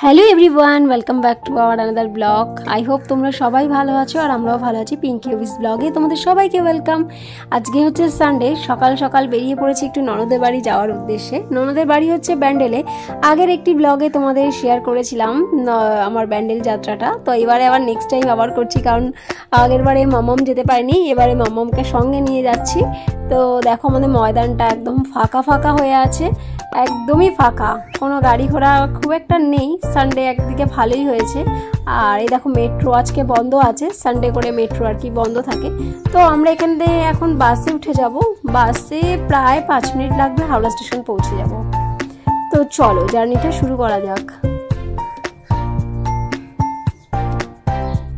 Hello everyone, welcome back to our another blog. I hope তোমরা সবাই ভালো আছো আর আমরাও ভালো আছি। পিঙ্কি অফিস ব্লগে তোমাদের সবাইকে ওয়েলকাম। আজকে হচ্ছে সানডে, সকাল সকাল বেরিয়ে পড়েছি একটু ননদের বাড়ি যাওয়ার উদ্দেশ্যে। ননদের বাড়ি হচ্ছে ব্যান্ডেলে। আগের একটি ব্লগে তোমাদের শেয়ার করেছিলাম আমার ব্যান্ডেল যাত্রাটা, তো এবারে আবার নেক্সট টাইম আবার করছি, কারণ আগের বারে মাম্মাম যেতে পারেনি, এবারে মাম্মামকে সঙ্গে নিয়ে যাচ্ছি। তো দেখো আমাদের ময়দানটা একদম ফাঁকা ফাঁকা হয়ে আছে, একদমই ফাঁকা, কোনো গাড়ি ঘোড়া খুব একটা নেই। সানডে একদিকে ভালোই হয়েছে। আর এই দেখো মেট্রো আজকে বন্ধ আছে, সানডে করে মেট্রো আর কি বন্ধ থাকে। তো আমরা এখান থেকে এখন বাসে উঠে যাব। বাসে প্রায় 5 মিনিট লাগবে, হাওড়া স্টেশন পৌঁছে যাব। তো চলো জার্নিটা শুরু করা যাক।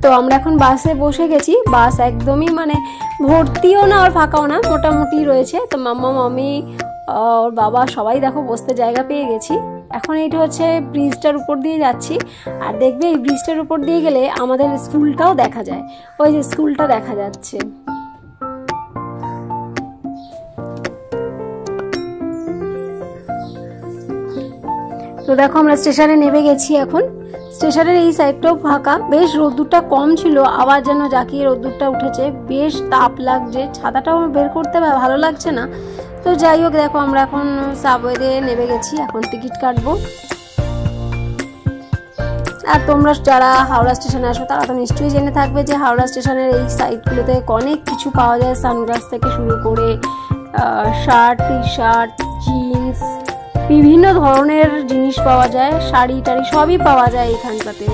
তো আমরা এখন বাসে বসে গেছি। বাস একদমই মানে ভর্তিও না আর ফাঁকাও না, মোটামুটি রয়েছে। তো মাম্মা মামি ওর বাবা সবাই দেখো বসতে জায়গা পেয়ে গেছি। এখন এইটা হচ্ছে ব্রিজটার উপর দিয়ে যাচ্ছি। আর দেখবে এই ব্রিজটার উপর দিয়ে গেলে আমাদের স্কুলটাও দেখা যায়, ওই যে স্কুলটা দেখা যাচ্ছে। তো দেখো আমরা স্টেশনে নেমে গেছি। এখন স্টেশনের এই সাইডটাও ফাঁকা, বেশ রোদ্দুরটা কম ছিল, আবার যেন জাকিয়ে রোদ্দুরটা উঠেছে, বেশ তাপ লাগছে, ছাতাটাও বের করতে ভালো লাগছে না। তো যাই হোক, দেখো আমরা এখন সাবওয়েতে নেমে গেছি, এখন টিকিট কাটবো। আর তোমরা যারা হাওড়া স্টেশনে আসো তারা তো নিশ্চয়ই জেনে থাকবে যে হাওড়া স্টেশনের এই সাইডগুলোতে অনেক কিছু পাওয়া যায়, সানগ্লাস থেকে শুরু করে শার্ট, টি শার্ট, জিন্স, বিভিন্ন ধরনের জিনিস পাওয়া যায়, শাড়ি টাড়ি সবই পাওয়া যায় এখানটাতে।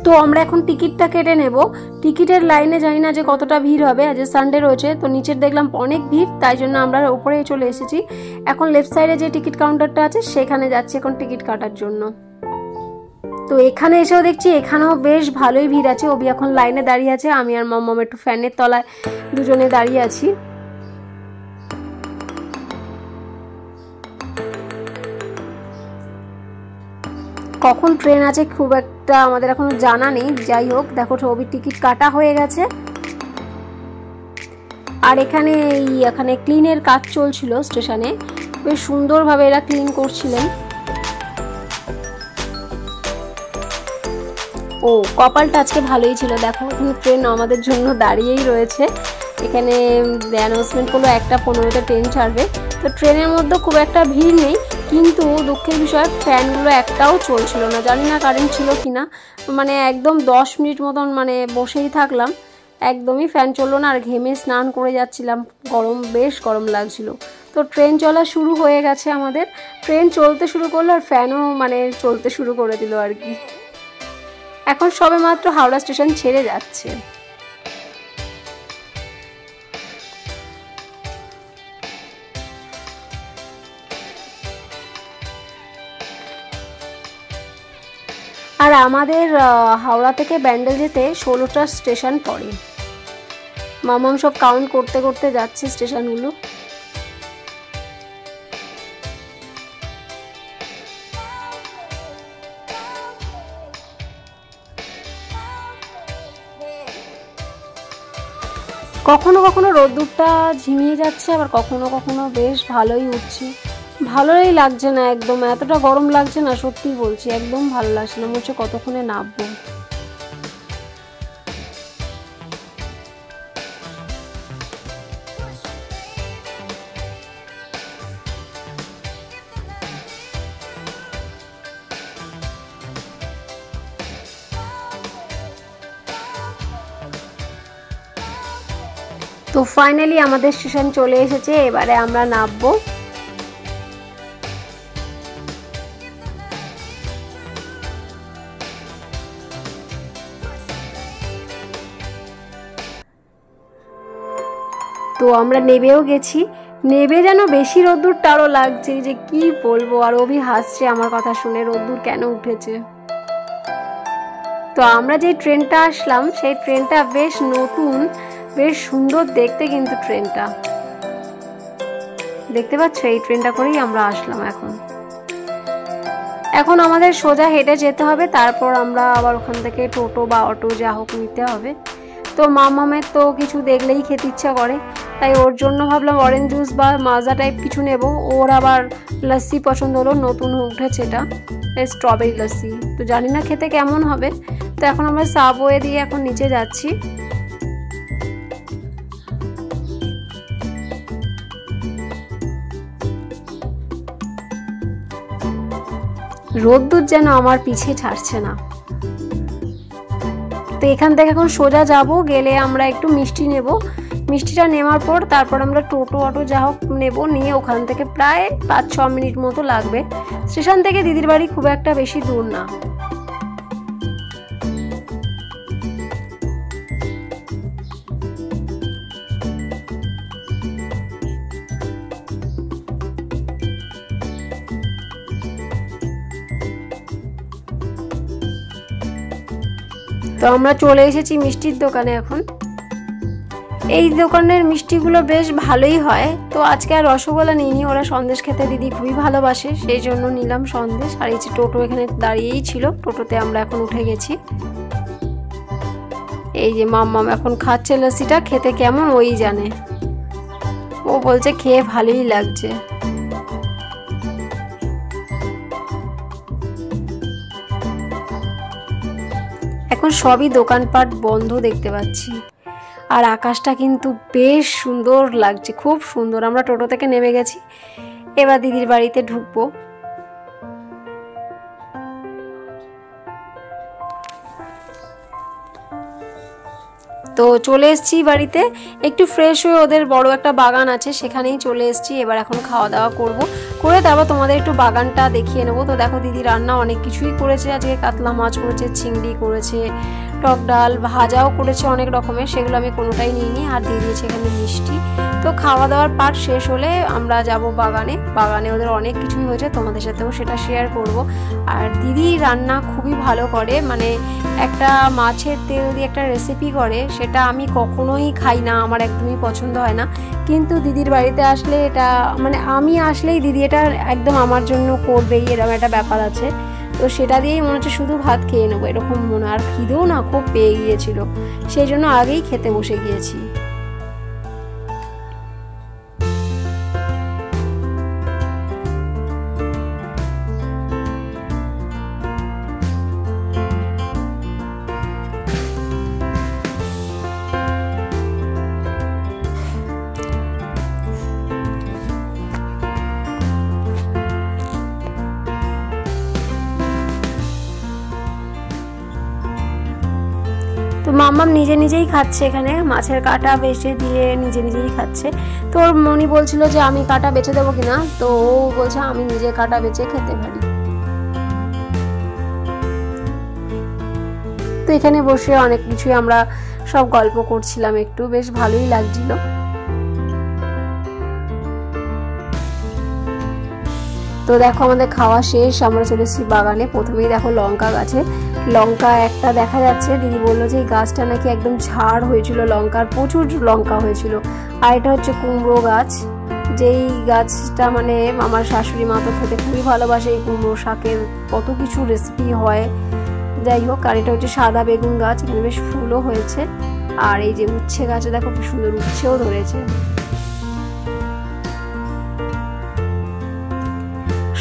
তো আমরা এখন টিকিটটা কেটে নেব। টিকিটের লাইনে জানি না যে কতটা ভিড় হবে, আজ সানডে রয়েছে, তো নিচের দেখলাম অনেক ভিড়, তাই জন্য আমরা উপরে চলে এসেছি। এখন লেফট সাইডে যে টিকিট কাউন্টারটা আছে সেখানে যাচ্ছি এখন টিকিট কাটার জন্য। তো এখানে এসেও দেখছি এখানেও বেশ ভালোই ভিড় আছে। ওবি এখন লাইনে দাঁড়িয়ে আছে, আমি আর মাম্মাম একটু ফ্যানের তলায় দুজনে দাঁড়িয়ে আছি। কখন ট্রেন আছে খুব একটা আমাদের এখনো জানা নেই। যাই হোক, দেখো ছবির টিকিট কাটা হয়ে গেছে। আর এখানে ক্লিনের কাজ চলছিল স্টেশনে, বেশ সুন্দরভাবে এরা ক্লিন করছিলেন। ও কপালটা আজকে ভালোই ছিল, দেখো এখানে ট্রেন আমাদের জন্য দাঁড়িয়েই রয়েছে। এখানে অ্যানাউন্সমেন্ট করলো 1:15-তে ট্রেন ছাড়বে। তো ট্রেনের মধ্যে খুব একটা ভিড় নেই, কিন্তু দুঃখের বিষয় ফ্যানগুলো একটাও চলছিল না, জানি না কারেন্ট ছিল কিনা। মানে একদম 10 মিনিট মতন মানে বসেই থাকলাম, একদমই ফ্যান চললো না। আর ঘেমে স্নান করে যাচ্ছিলাম, বেশ গরম লাগছিল। তো ট্রেন চলা শুরু হয়ে গেছে আমাদের, ট্রেন চলতে শুরু করলো আর ফ্যানও মানে চলতে শুরু করে দিল আর কি। এখন সবেমাত্র হাওড়া স্টেশন ছেড়ে যাচ্ছে। আর আমাদের হাওড়া থেকে ব্যান্ডেল যেতে 16টা স্টেশন পড়ে। মামাম সব কাউন্ট করতে করতে যাচ্ছে স্টেশনগুলো। কখনো কখনো রোদ্দুরটা ঝিমিয়ে যাচ্ছে, আবার কখনো কখনো বেশ ভালোই উঠছে। ভালোই লাগছে না, একদম এতটা গরম লাগছে না, সত্যি বলছি একদম ভালো লাগছে না, মনে হচ্ছে কতক্ষণে নামবো। তো ফাইনালি আমাদের স্টেশন চলে এসেছে, এবারে আমরা নামবো। তো আমরা নেবেও গেছি, নেবে যেন বেশি রোদ্দুরটা আরো লাগছে, যে কি বলবো। আর অভি হাসছে আমার কথা শুনে, রোদ্দুর কেন উঠেছে। তো আমরা যে ট্রেনটা আসলাম সেই ট্রেনটা বেশ নতুন, বেশ সুন্দর দেখতে, কিন্তু ট্রেনটা দেখতে পাচ্ছ, এই ট্রেনটা করেই আমরা আসলাম। এখন এখন আমাদের সোজা হেঁটে যেতে হবে, তারপর আমরা আবার ওখান থেকে টোটো বা অটো যা হোক নিতে হবে। তো মামামের তো কিছু দেখলেই খেতে ইচ্ছা করে, তাই ওর জন্য ভাবলাম অরেঞ্জ জুস বা মাজা টাইপ কিছু নেব। ওর আবার লস্যি পছন্দ হলো, নতুন উঠেছে এটা স্ট্রবেরি লস্যি, তো জানি না খেতে কেমন হবে। তো এখন আমরা সাবওয়ে দিয়ে এখন নিচে যাচ্ছি। রোদ্দুর যেন আমার পিছে ছাড়ছে না। তো এখান থেকে এখন সোজা যাব, গেলে আমরা একটু মিষ্টি নেব। মিষ্টিটা নেওয়ার পর তারপর আমরা টোটো অটো যা হোক নেব, নিয়ে ওখান থেকে প্রায় 5-6 মিনিট মতো লাগবে। স্টেশন থেকে দিদির বাড়ি খুব একটা বেশি দূর না। তো আমরা চলে এসেছি মিষ্টির দোকানে। এখন এই দোকানের মিষ্টিগুলো বেশ ভালোই হয়। তো আজকে আর রসগোল্লা নিইনি, ওরা সন্দেশ খেতে দিদি খুবই ভালোবাসে, সেই জন্য নিলাম সন্দেশ। আর এই যে টোটো এখানে দাঁড়িয়েই ছিল, টোটোতে আমরা এখন উঠে গেছি। এই যে মাম্মাম এখন খাচ্ছে লস্যিটা, খেতে কেমন ওই জানে, ও বলছে খেয়ে ভালোই লাগছে। এখন সবই দোকানপাট বন্ধ দেখতে পাচ্ছি, আর আকাশটা কিন্তু বেশ সুন্দর লাগছে, খুব সুন্দর। আমরা টোটো থেকে নেমে গেছি, এবার দিদির বাড়িতে ঢুকবো। তো চলে এসেছি বাড়িতে, একটু ফ্রেশ হয়ে ওদের বড় একটা বাগান আছে সেখানেই চলে এসেছি। এবার এখন খাওয়া দাওয়া করব, করে তারপর তোমাদের একটু বাগানটা দেখিয়ে নেবো। তো দেখো দিদি রান্না অনেক কিছুই করেছে আজকে, কাতলা মাছ করেছে, চিংড়ি করেছে, টক ডাল, ভাজাও করেছে অনেক রকমের, সেগুলো আমি কোনোটাই নিইনি। আর দিয়ে দিয়েছে এখানে মিষ্টি। তো খাওয়া দাওয়ার পার্ট শেষ হলে আমরা যাব বাগানে। বাগানে ওদের অনেক কিছুই হয়েছে, তোমাদের সাথেও সেটা শেয়ার করব। আর দিদি রান্না খুবই ভালো করে, মানে একটা মাছের তেল দিয়ে একটা রেসিপি করে, সেটা আমি কখনোই খাই না, আমার একদমই পছন্দ হয় না। কিন্তু দিদির বাড়িতে আসলে এটা, মানে আমি আসলেই দিদি এটা একদম আমার জন্য করবেই, এরকম একটা ব্যাপার আছে। তো সেটা দিয়েই মনে হচ্ছে শুধু ভাত খেয়ে নেবো এরকম মনে। আর খিদেও না খুব পেয়ে গিয়েছিল, সেই জন্য আগেই খেতে বসে গিয়েছি। তো মাম্মাম নিজে নিজেই খাচ্ছে, এখানে মাছের কাঁটা বেছে দিয়ে নিজে নিজেই খাচ্ছে। তো ওর মনি বলছিল যে আমি কাঁটা বেছে দেবো কিনা, তো ও বলছে আমি নিজে কাঁটা বেছে খেতে পারি। তো এখানে বসে অনেক কিছুই আমরা সব গল্প করছিলাম, একটু বেশ ভালোই লাগছিল। তো দেখো আমাদের খাওয়া শেষ, আমরা চলে এসেছি বাগানে। প্রথমেই দেখো লঙ্কা গাছে লঙ্কা একটা দেখা যাচ্ছে, দিদি বললো যে এই গাছটা নাকি একদম ঝাড় হয়েছিল লঙ্কার, প্রচুর লঙ্কা হয়েছিল। আর এটা হচ্ছে কুমড়ো গাছ, যেই গাছটা মানে আমার শাশুড়ি মা তো খেতে খুবই ভালোবাসে। এই কুমড়ো শাকের কত কিছু রেসিপি হয়, যাই হোক। আর এটা হচ্ছে সাদা বেগুন গাছ, এখানে বেশ ফুলও হয়েছে। আর এই যে উচ্ছে গাছে দেখো খুব সুন্দর উচ্ছেও ধরেছে।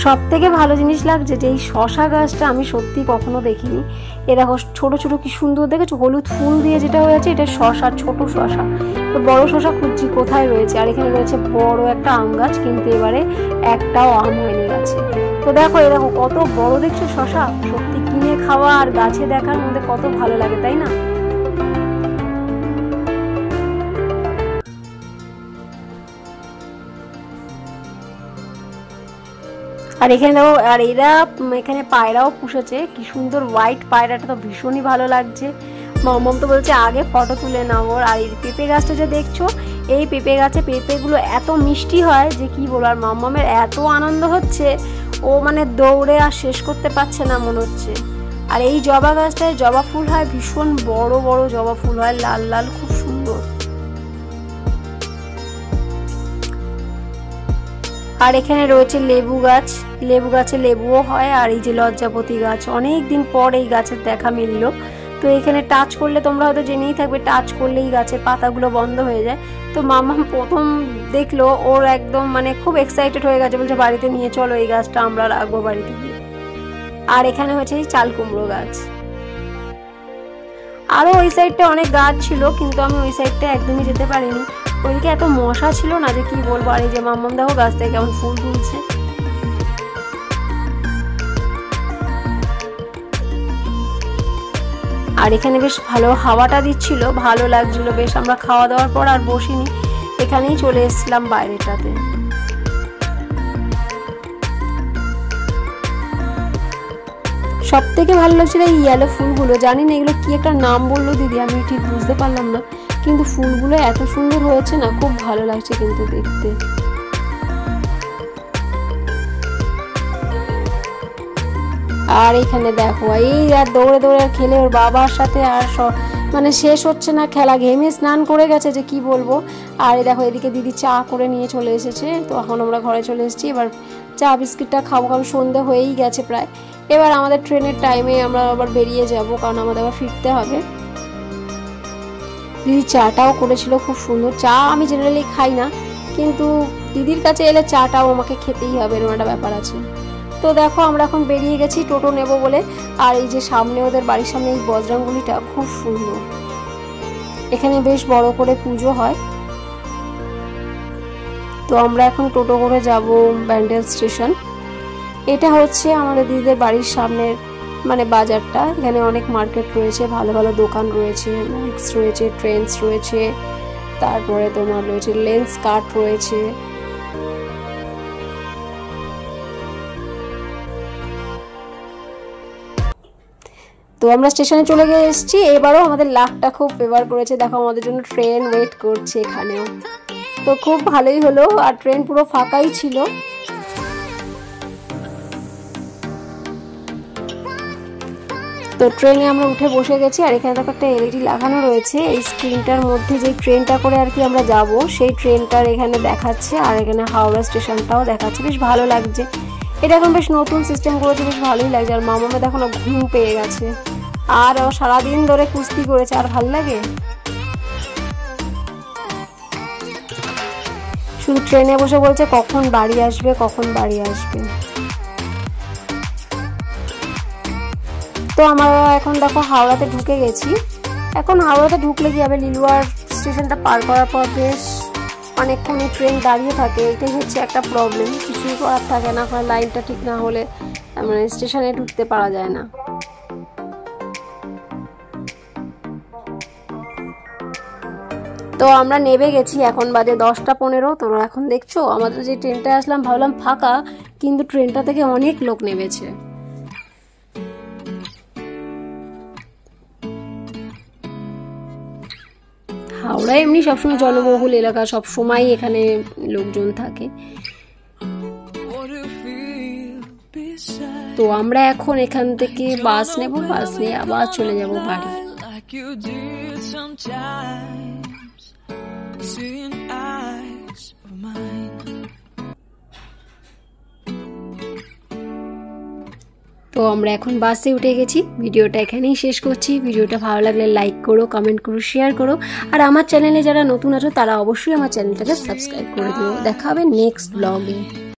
সব থেকে ভালো জিনিস লাগছে যে এই শশা গাছটা আমি সত্যি কখনো দেখিনি। এ দেখো ছোট ছোট কি সুন্দর দেখেছো, হলুদ ফুল দিয়ে যেটা হয়েছে, এটা শশা, ছোট শশা। তো বড় শশা খুঁজছি কোথায় রয়েছে। আর এখানে রয়েছে বড় একটা আম গাছ, কিন্তু এবারে একটাও আম হয়নি গাছে। তো দেখো এ দেখো কত বড় দেখছো শশা, সত্যি কিনে খাওয়া আর গাছে দেখার মধ্যে কত ভালো লাগে, তাই না? আর এখানে আর এরা এখানে পায়রাও পুষেছে, কি সুন্দর হোয়াইট পায়রাটা, তো ভীষণই ভালো লাগছে। মাম্মাম তো বলছে আগে ফটো তুলে নাও। আর এই পেঁপে গাছটা যে দেখছো, এই পেঁপে গাছে পেঁপেগুলো এত মিষ্টি হয় যে কি বলো। আর মাম্মামের এত আনন্দ হচ্ছে, ও মানে দৌড়ে আর শেষ করতে পারছে না মনে হচ্ছে। আর এই জবা গাছটায় জবা ফুল হয়, ভীষণ বড় বড় জবা ফুল হয়, লাল লাল, খুব সুন্দর। আর এখানে রয়েছে লেবু গাছ, লেবু গাছে লেবুও হয়। আর এই যে লজ্জাপতি গাছ, অনেক দিন পর এই গাছের দেখা মিললো। তো এখানে টাচ করলে তোমরা হয়তো জেনেই থাকবে, টাচ করলেই গাছের পাতাগুলো বন্ধ হয়ে যায়। তো মাম্মাম প্রথম দেখলো, ওর একদম মানে খুব এক্সাইটেড হয়ে গেছে, বলছে বাড়িতে নিয়ে চলো, এই গাছটা আমরা রাখবো বাড়িতে গিয়ে। আর এখানে হচ্ছে এই চাল কুমড়ো গাছ। আরো ওই সাইডটা অনেক গাছ ছিল, কিন্তু আমি ওই সাইডটা একদমই যেতে পারিনি, ওইদিকে এত মশা ছিল না যে কি বলবো। আর এই যে মাম্মাম দেখো গাছ থেকে কেমন ফুল তুলছে। আর এখানে বেশ ভালো হাওয়াটা দিচ্ছিল, ভালো লাগছিল বেশ। আমরা খাওয়া দাওয়ার পর আর বসিনি, এখানেই চলে এসেছিলাম বাইরেটাতে। সব থেকে ভালো লাগছিল এই ইয়েলো ফুলগুলো, জানি না এগুলো কি একটা নাম বললো দিদি, আমি ঠিক বুঝতে পারলাম না, কিন্তু ফুলগুলো এত সুন্দর হয়েছে না, খুব ভালো লাগছে কিন্তু দেখতে। আর এখানে দেখো এই আর দৌড়ে দৌড়ে আর খেলে ওর বাবার সাথে আর মানে শেষ হচ্ছে না খেলা, ঘেমে স্নান করে গেছে যে কি বলবো। আর দেখো এদিকে দিদি চা করে নিয়ে চলে এসেছে। তো এখন আমরা ঘরে চলে এসেছি, এবার চা বিস্কিটটা খাবো, কারণ সন্ধে হয়েই গেছে প্রায়। এবার আমাদের ট্রেনের টাইমে আমরা আবার বেরিয়ে যাব, কারণ আমাদের আবার ফিরতে হবে। দিদি চাটাও করেছিল, খুব সুন্দর চা। আমি জেনারেলি খাই না, কিন্তু দিদির কাছে এলে চাটাও আমাকে খেতেই হবে, এরকম একটা ব্যাপার আছে। তো দেখো আমরা এখন বেরিয়ে গেছি টোটো নেব বলে। আর এই যে সামনে ওদের বাড়ির সামনে এই বজরংবলীটা খুব সুন্দর, এখানে বেশ বড় করে পুজো হয়। তো আমরা এখন টোটো করে যাব ব্যান্ডেল স্টেশন। এটা হচ্ছে আমাদের দিদিদের বাড়ির সামনের মানে বাজারটা, এখানে অনেক মার্কেট রয়েছে, ভালো ভালো দোকান রয়েছে, ম্যাক্স রয়েছে, ট্রেন্ডস রয়েছে, তারপরে তোমার রয়েছে লেন্স কার্ট রয়েছে। তো আমরা স্টেশনে চলে গিয়ে এসেছি। এবারও আমাদের লাকটা খুব ফেভার করেছে, দেখো আমাদের জন্য ট্রেন ওয়েট করছে এখানেও। তো খুব ভালোই হলো, আর ট্রেন পুরো ফাঁকাই ছিল। তো ট্রেনে আমরা উঠে বসে গেছি। আর এখানে দেখো একটা এলইডি লাগানো রয়েছে, এই স্ক্রিনটার মধ্যে যে ট্রেনটা করে আর কি আমরা যাব, সেই ট্রেনটার এখানে দেখাচ্ছে। আর এখানে হাওড়া স্টেশনটাও দেখাচ্ছে, বেশ ভালো লাগছে। এটা এখন বেশ নতুন সিস্টেম করেছে, বেশ ভালোই লাগছে। আর মামামে দেখো না ঘুম পেয়ে গেছে, আর ও সারাদিন ধরে কুস্তি করেছে, আর ভাল লাগে। শুধু ট্রেনে বসে বলছে কখন বাড়ি আসবে, কখন বাড়ি আসবে। তো আমরা এখন দেখো হাওড়াতে ঢুকে গেছি। এখন হাওড়াতে ঢুকলে কি হবে, লিলুয়ার স্টেশনটা পার করার পর বেশ অনেকক্ষণই ট্রেন দাঁড়িয়ে থাকে, এটাই হচ্ছে একটা প্রবলেম। কিছুই করার থাকে না, লাইনটা ঠিক না হলে মানে স্টেশনে ঢুকতে পারা যায় না। তো আমরা নেমে গেছি, এখন বাজে 10:15। তোমরা এখন দেখছো আমাদের যে ট্রেনটা আসলাম ভাবলাম ফাঁকা, কিন্তু ট্রেনটা থেকে অনেক লোক নেমেছে। হাওড়া এমনি সবসময় জনবহুল এলাকা, সবসময় এখানে লোকজন থাকে। তো আমরা এখন এখান থেকে বাস নেব, বাস নিয়ে আবার চলে যাব বাড়ি। তো আমরা এখন বাসে উঠে গেছি। ভিডিওটা এখানেই শেষ করছি। ভিডিওটা ভালো লাগলে লাইক করো, কমেন্ট করো, শেয়ার করো। আর আমার চ্যানেলে যারা নতুন আছো তারা অবশ্যই আমার চ্যানেলটাকে সাবস্ক্রাইব করে দিও। দেখা হবে নেক্সট ব্লগে।